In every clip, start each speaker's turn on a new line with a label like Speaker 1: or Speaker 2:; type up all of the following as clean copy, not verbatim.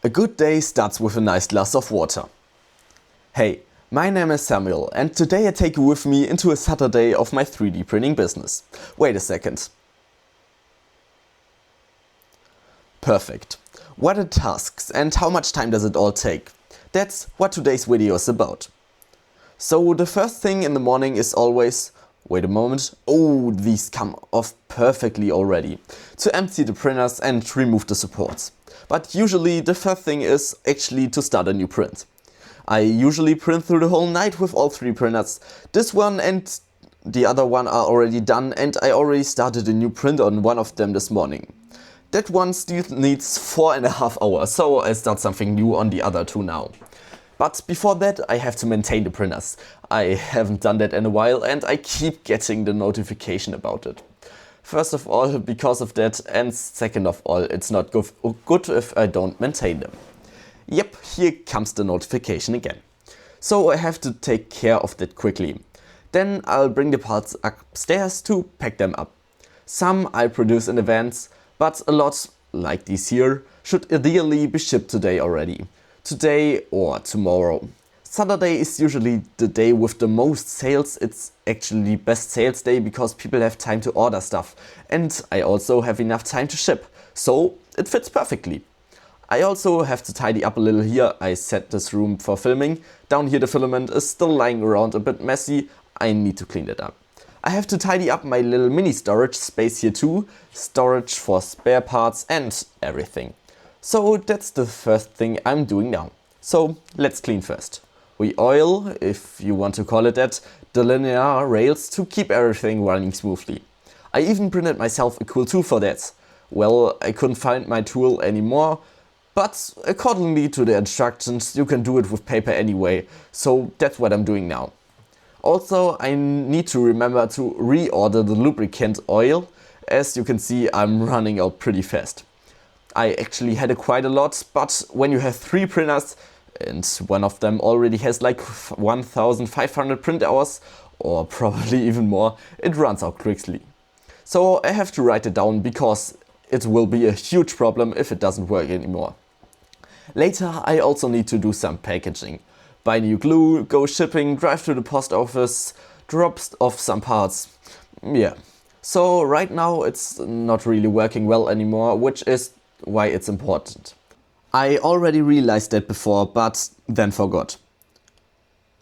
Speaker 1: A good day starts with a nice glass of water. Hey, my name is Samuel and today I take you with me into a Saturday of my 3D printing business. Wait a second. Perfect. What are tasks and how much time does it all take? That's what today's video is about. So the first thing in the morning is always, wait a moment, oh, these come off perfectly already, to empty the printers and remove the supports. But usually the first thing is actually to start a new print. I usually print through the whole night with all three printers. This one and the other one are already done and I already started a new print on one of them this morning. That one still needs 4.5 hours, so I start something new on the other two now. But before that I have to maintain the printers. I haven't done that in a while and I keep getting the notification about it. First of all because of that, and second of all it's not good if I don't maintain them. Yep, here comes the notification again. So I have to take care of that quickly. Then I'll bring the parts upstairs to pack them up. Some I produce in advance, but a lot, like these here, should ideally be shipped today already. Today or tomorrow. Saturday is usually the day with the most sales. It's actually best sales day because people have time to order stuff. And I also have enough time to ship. So it fits perfectly. I also have to tidy up a little here. I set this room for filming. Down here the filament is still lying around a bit messy. I need to clean that up. I have to tidy up my little mini storage space here too. Storage for spare parts and everything. So that's the first thing I'm doing now. So let's clean first. We oil, if you want to call it that, the linear rails to keep everything running smoothly. I even printed myself a cool tool for that. Well, I couldn't find my tool anymore. But accordingly to the instructions you can do it with paper anyway, so that's what I'm doing now. Also I need to remember to reorder the lubricant oil. As you can see I'm running out pretty fast. I actually had quite a lot, but when you have 3 printers and one of them already has like 1500 print hours or probably even more, it runs out quickly. So I have to write it down because it will be a huge problem if it doesn't work anymore. Later I also need to do some packaging. Buy new glue, go shipping, drive to the post office, drop off some parts. Yeah. So right now it's not really working well anymore, which is why it's important. I already realized that before, but then forgot.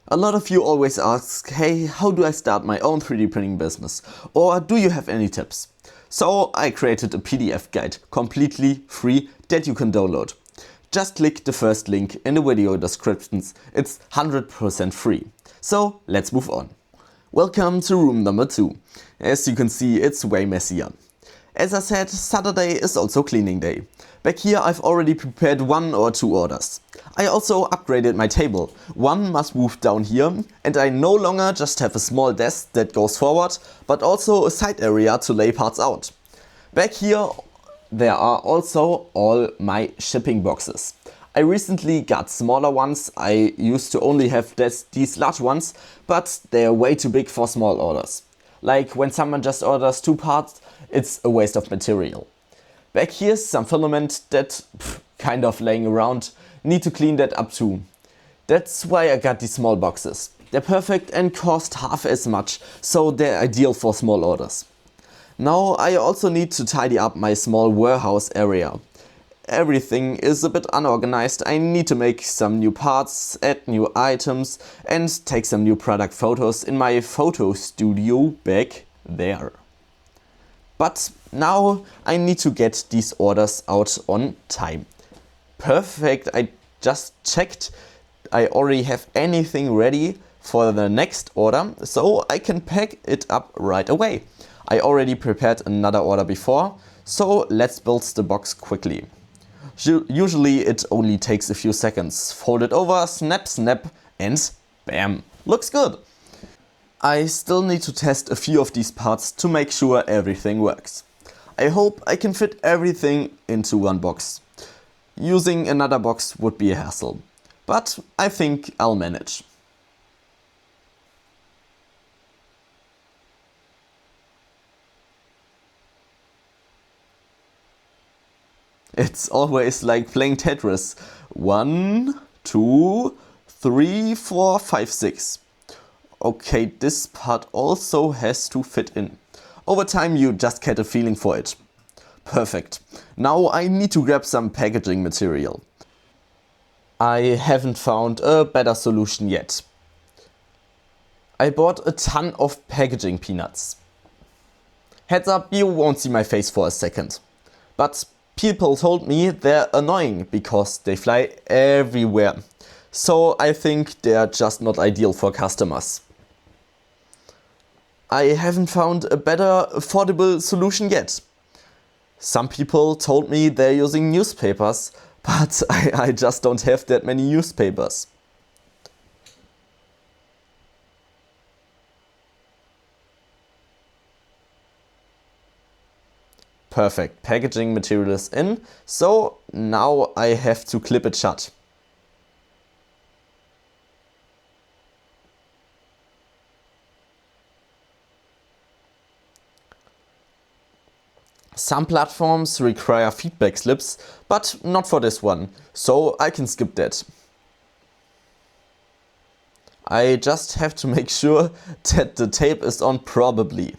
Speaker 1: A lot of you always ask, hey, how do I start my own 3D printing business? Or do you have any tips? So I created a PDF guide, completely free, that you can download. Just click the first link in the video descriptions, it's 100% free. So let's move on. Welcome to room number 2. As you can see, it's way messier. As I said, Saturday is also cleaning day. Back here I've already prepared 1 or 2 orders. I also upgraded my table. One must move down here and I no longer just have a small desk that goes forward, but also a side area to lay parts out. Back here there are also all my shipping boxes. I recently got smaller ones. I used to only have these large ones, but they are way too big for small orders. Like when someone just orders 2 parts, it's a waste of material. Back here's some filament that kind of laying around. Need to clean that up too. That's why I got these small boxes. They're perfect and cost half as much, so they're ideal for small orders. Now I also need to tidy up my small warehouse area. Everything is a bit unorganized. I need to make some new parts, add new items and take some new product photos in my photo studio back there. But now I need to get these orders out on time. Perfect, I just checked. I already have anything ready for the next order, so I can pack it up right away. I already prepared another order before, so let's build the box quickly. Usually it only takes a few seconds. Fold it over, snap, snap and bam! Looks good! I still need to test a few of these parts to make sure everything works. I hope I can fit everything into one box. Using another box would be a hassle, but I think I'll manage. It's always like playing Tetris. 1, 2, 3, 4, 5, 6. Okay, this part also has to fit in. Over time you just get a feeling for it. Perfect. Now I need to grab some packaging material. I haven't found a better solution yet. I bought a ton of packaging peanuts. Heads up, you won't see my face for a second. But people told me they're annoying because they fly everywhere. So I think they're just not ideal for customers. I haven't found a better affordable solution yet. Some people told me they're using newspapers, but I just don't have that many newspapers. Perfect, packaging material is in, so now I have to clip it shut. Some platforms require feedback slips, but not for this one, so I can skip that. I just have to make sure that the tape is on probably.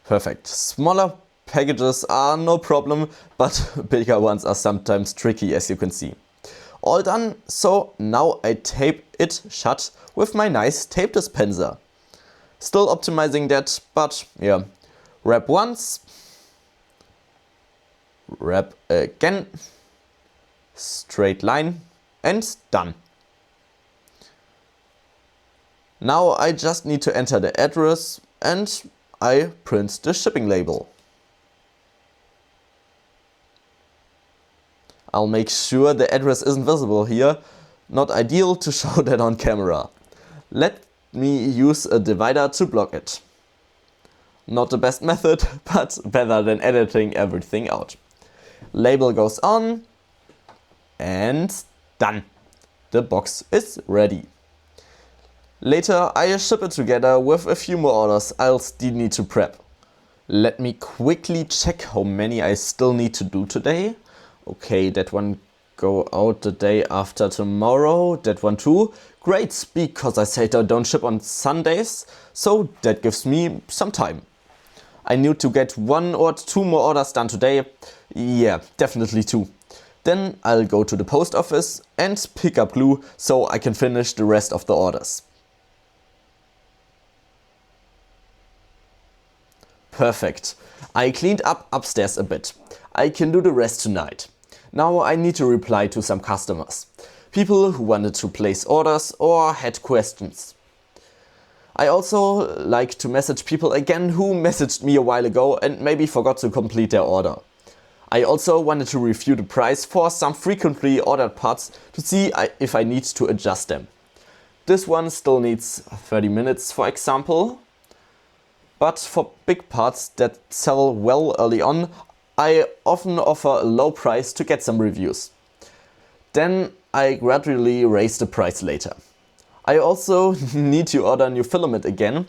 Speaker 1: Perfect. Smaller packages are no problem, but bigger ones are sometimes tricky, as you can see. All done, so now I tape it shut with my nice tape dispenser. Still optimizing that, but yeah. Wrap once, wrap again, straight line, and done. Now I just need to enter the address and I print the shipping label. I'll make sure the address isn't visible here. Not ideal to show that on camera. Let me use a divider to block it. Not the best method, but better than editing everything out. Label goes on and done. The box is ready. Later I ship it together with a few more orders I'll still need to prep. Let me quickly check how many I still need to do today. Okay, that one go out the day after tomorrow, that one too. Great, because I said I don't ship on Sundays, so that gives me some time. I need to get 1 or 2 more orders done today. Yeah, definitely 2. Then I'll go to the post office and pick up glue so I can finish the rest of the orders. Perfect. I cleaned up upstairs a bit. I can do the rest tonight. Now I need to reply to some customers. People who wanted to place orders or had questions. I also like to message people again who messaged me a while ago and maybe forgot to complete their order. I also wanted to review the price for some frequently ordered parts to see if I need to adjust them. This one still needs 30 minutes, for example. But for big parts that sell well early on, I often offer a low price to get some reviews. Then I gradually raise the price later. I also need to order new filament again.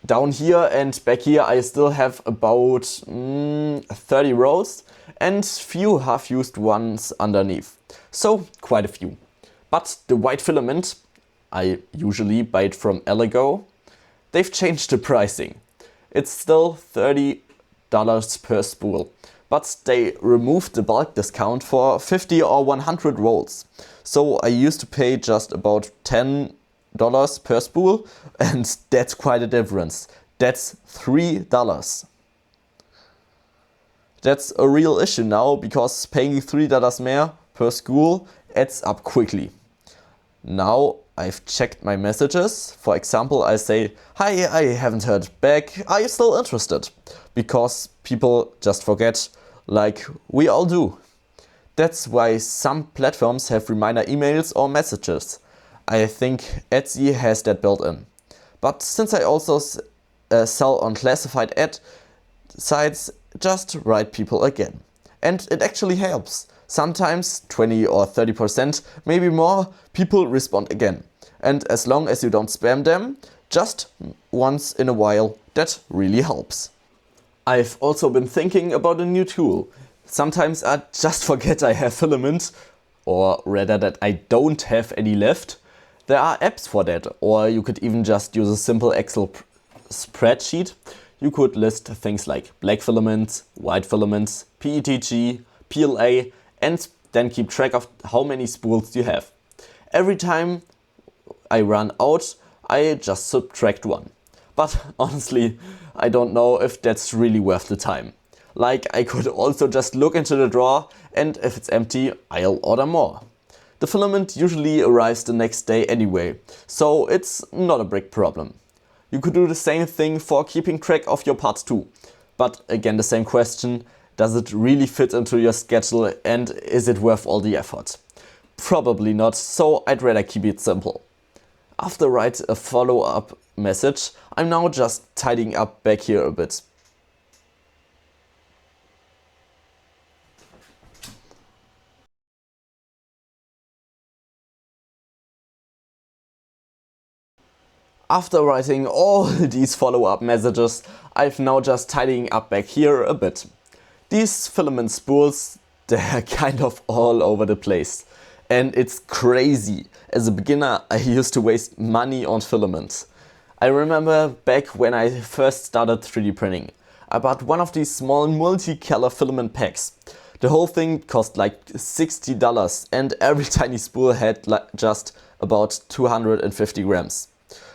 Speaker 1: Down here and back here I still have about 30 rolls and few half-used ones underneath. So quite a few. But the white filament, I usually buy it from Eligo, they've changed the pricing. It's still $30 per spool, but they removed the bulk discount for 50 or 100 rolls. So I used to pay just about $10 per spool, and that's quite a difference. That's $3. That's a real issue now, because paying $3 more per spool adds up quickly. Now I've checked my messages. For example, I say, "Hi, I haven't heard back. Are you still interested?" Because people just forget, like we all do. That's why some platforms have reminder emails or messages. I think Etsy has that built in. But since I also sell on classified ad sites, just write people again. And it actually helps. Sometimes 20 or 30%, maybe more, people respond again. And as long as you don't spam them, just once in a while, that really helps. I've also been thinking about a new tool. Sometimes I just forget I have filament, or rather that I don't have any left. There are apps for that, or you could even just use a simple Excel spreadsheet. You could list things like black filaments, white filaments, PETG, PLA, and then keep track of how many spools you have. Every time I run out, I just subtract one. But honestly, I don't know if that's really worth the time. Like, I could also just look into the drawer, and if it's empty, I'll order more. The filament usually arrives the next day anyway, so it's not a big problem. You could do the same thing for keeping track of your parts too. But again, the same question, does it really fit into your schedule and is it worth all the effort? Probably not, so I'd rather keep it simple. After I write a follow-up message, I'm now just tidying up back here a bit. After writing all these follow-up messages, I've now just tidying up back here a bit. These filament spools, they're kind of all over the place. And it's crazy. As a beginner, I used to waste money on filaments. I remember back when I first started 3D printing. I bought one of these small multicolor filament packs. The whole thing cost like $60 and every tiny spool had just about 250 grams.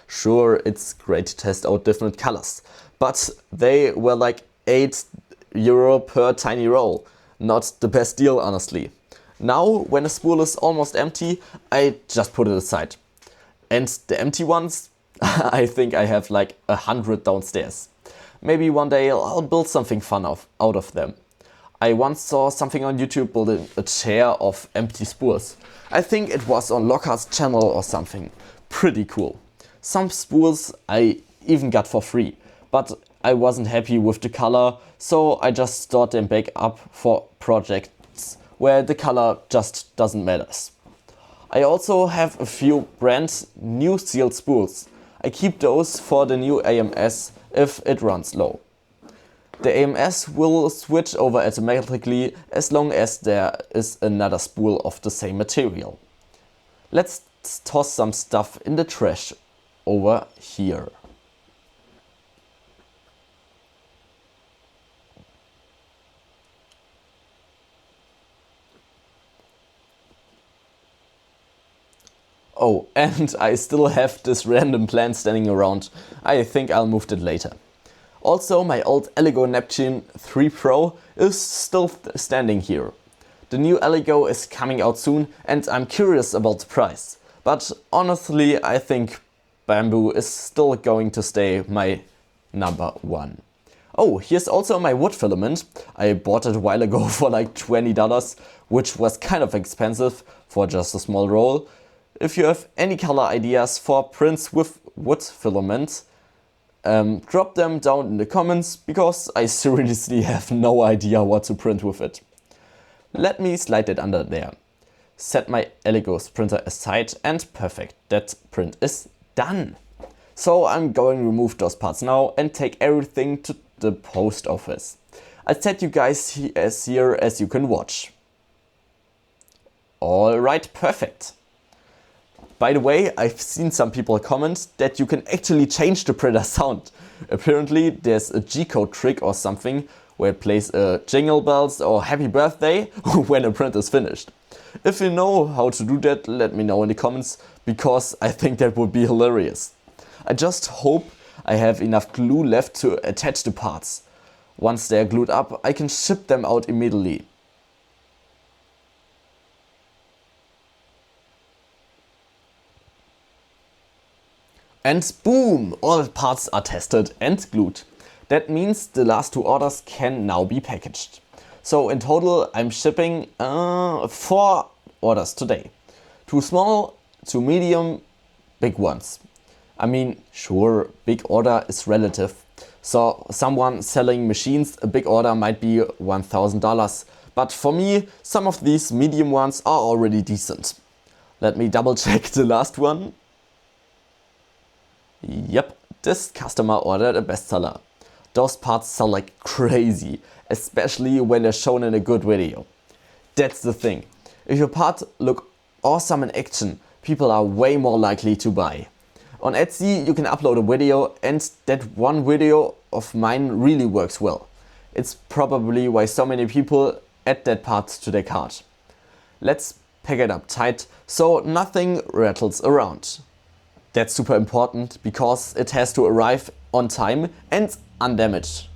Speaker 1: Sure, it's great to test out different colors, but they were like €8 per tiny roll. Not the best deal, honestly. Now, when a spool is almost empty, I just put it aside. And the empty ones, I think I have like 100 downstairs. Maybe one day I'll build something fun out of them. I once saw something on YouTube building a chair of empty spools. I think it was on Lockhart's channel or something. Pretty cool. Some spools I even got for free, but I wasn't happy with the color, so I just stored them back up for projects where the color just doesn't matter. I also have a few brand new sealed spools. I keep those for the new AMS if it runs low. The AMS will switch over automatically as long as there is another spool of the same material. Let's toss some stuff in the trash over here. Oh, and I still have this random plant standing around. I think I'll move it later. Also, my old Eligo Neptune 3 Pro is still standing here. The new Eligo is coming out soon and I'm curious about the price. But honestly, I think bamboo is still going to stay my number one. Oh, here's also my wood filament. I bought it a while ago for like $20, which was kind of expensive for just a small roll. If you have any color ideas for prints with wood filament, drop them down in the comments, because I seriously have no idea what to print with it. Let me slide it under there. Set my Eligos printer aside and perfect, that print is done. So I'm going to remove those parts now and take everything to the post office. I set you guys here as you can watch. Alright, perfect. By the way, I've seen some people comment that you can actually change the printer sound. Apparently there's a G-code trick or something where it plays a jingle bells or happy birthday when a print is finished. If you know how to do that, let me know in the comments, because I think that would be hilarious. I just hope I have enough glue left to attach the parts. Once they're glued up, I can ship them out immediately. And boom! All parts are tested and glued. That means the last two orders can now be packaged. So in total I'm shipping 4 orders today. 2 small, 2 medium, big ones. I mean, sure, big order is relative. So someone selling machines, a big order might be $1,000. But for me, some of these medium ones are already decent. Let me double check the last one. Yep, this customer ordered a bestseller. Those parts sell like crazy, especially when they're shown in a good video. That's the thing. If your part look awesome in action, people are way more likely to buy. On Etsy you can upload a video, and that one video of mine really works well. It's probably why so many people add that part to their cart. Let's pack it up tight so nothing rattles around. That's super important because it has to arrive on time and undamaged.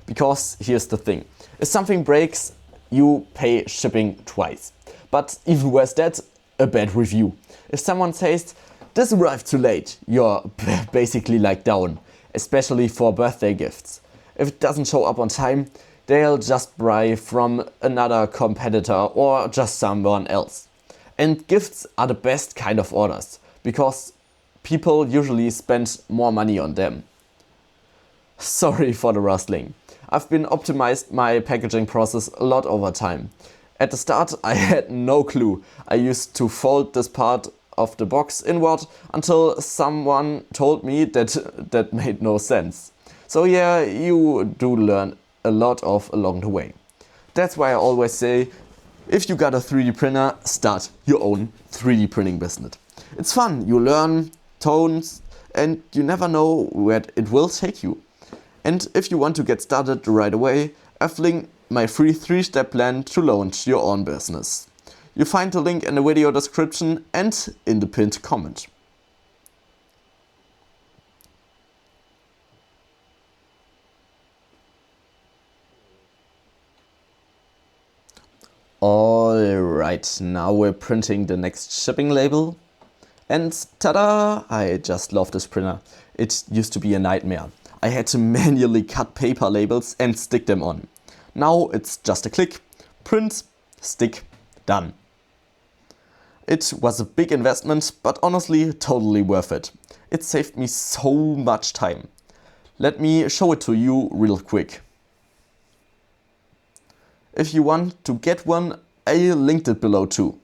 Speaker 1: Because here's the thing, if something breaks, you pay shipping twice. But even worse that, a bad review. If someone says, this arrived too late, you're basically like down, especially for birthday gifts. If it doesn't show up on time, they'll just buy from another competitor or just someone else. And gifts are the best kind of orders, because people usually spend more money on them. Sorry for the rustling. I've been optimized my packaging process a lot over time. At the start I had no clue. I used to fold this part of the box inward until someone told me that made no sense. So yeah, you do learn a lot along the way. That's why I always say, if you got a 3D printer, start your own 3D printing business. It's fun, you learn tones and you never know where it will take you. And if you want to get started right away, I've linked my free 3-step plan to launch your own business. You find the link in the video description and in the pinned comment. Alright, now we're printing the next shipping label. And tada! I just love this printer. It used to be a nightmare. I had to manually cut paper labels and stick them on. Now it's just a click, print, stick, done. It was a big investment, but honestly totally worth it. It saved me so much time. Let me show it to you real quick. If you want to get one, I linked it below too.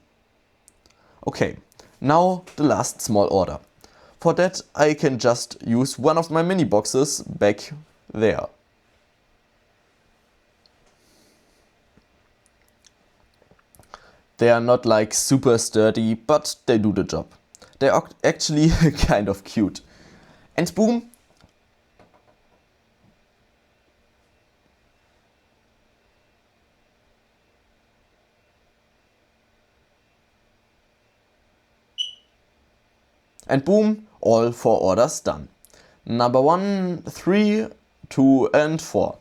Speaker 1: Okay, now the last small order. For that I can just use one of my mini boxes back there. They are not like super sturdy, but they do the job. They are actually kind of cute. And boom! And boom, all 4 orders done. Number 1, 3, 2 and 4.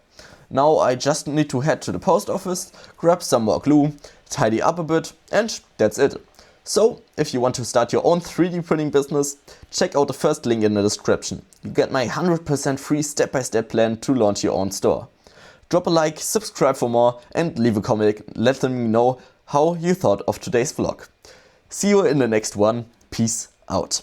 Speaker 1: Now I just need to head to the post office, grab some more glue, tidy up a bit, and that's it. So, if you want to start your own 3D printing business, check out the first link in the description. You get my 100% free step-by-step plan to launch your own store. Drop a like, subscribe for more, and leave a comment letting me know how you thought of today's vlog. See you in the next one. Peace out.